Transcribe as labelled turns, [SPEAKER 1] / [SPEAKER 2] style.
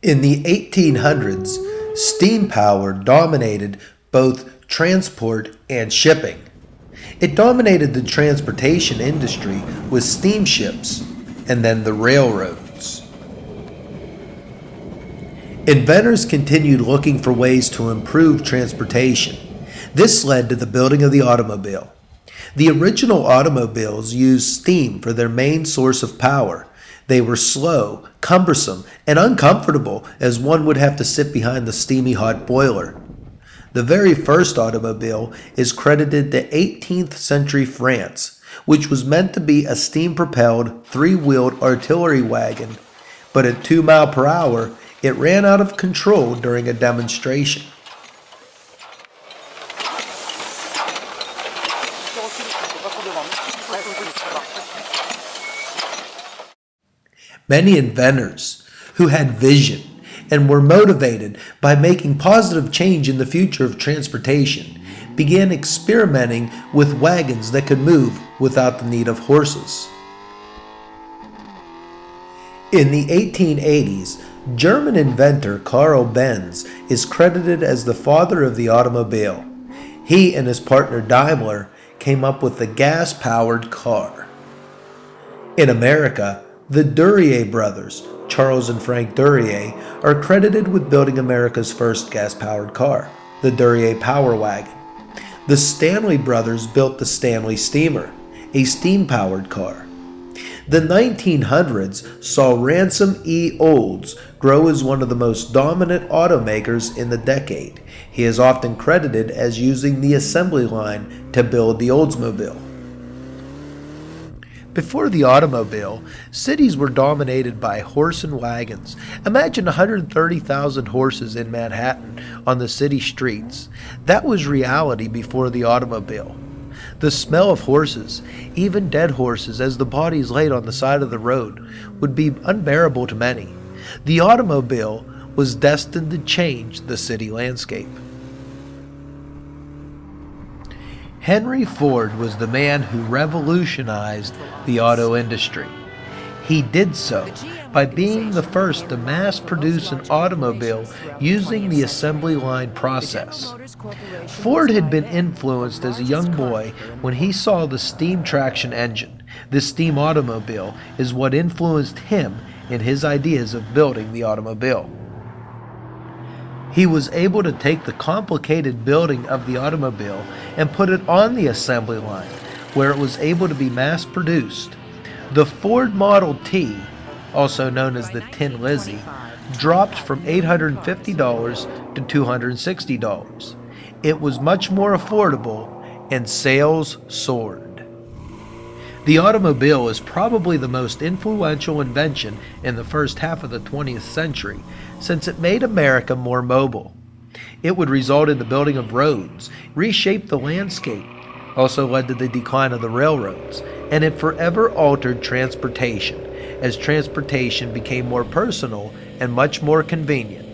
[SPEAKER 1] In the 1800s, steam power dominated both transport and shipping. It dominated the transportation industry with steamships and then the railroads. Inventors continued looking for ways to improve transportation. This led to the building of the automobile. The original automobiles used steam for their main source of power. They were slow, cumbersome, and uncomfortable, as one would have to sit behind the steamy hot boiler. The very first automobile is credited to 18th century France, which was meant to be a steam-propelled, three-wheeled artillery wagon, but at 2 miles per hour, it ran out of control during a demonstration. Many inventors who had vision and were motivated by making positive change in the future of transportation began experimenting with wagons that could move without the need of horses. In the 1880s, German inventor Carl Benz is credited as the father of the automobile. He and his partner Daimler came up with the gas-powered car. In America, the Duryea brothers, Charles and Frank Duryea, are credited with building America's first gas-powered car, the Duryea Power Wagon. The Stanley brothers built the Stanley Steamer, a steam-powered car. The 1900s saw Ransom E. Olds grow as one of the most dominant automakers in the decade. He is often credited as using the assembly line to build the Oldsmobile. Before the automobile, cities were dominated by horse and wagons. Imagine 130,000 horses in Manhattan on the city streets. That was reality before the automobile. The smell of horses, even dead horses as the bodies laid on the side of the road, would be unbearable to many. The automobile was destined to change the city landscape. Henry Ford was the man who revolutionized the auto industry. He did so by being the first to mass produce an automobile using the assembly line process. Ford had been influenced as a young boy when he saw the steam traction engine. The steam automobile is what influenced him in his ideas of building the automobile. He was able to take the complicated building of the automobile and put it on the assembly line, where it was able to be mass produced. The Ford Model T, also known as the Tin Lizzie, dropped from $850 to $260. It was much more affordable, and sales soared. The automobile is probably the most influential invention in the first half of the 20th century, since it made America more mobile. It would result in the building of roads, reshape the landscape, also led to the decline of the railroads, and it forever altered transportation, as transportation became more personal and much more convenient.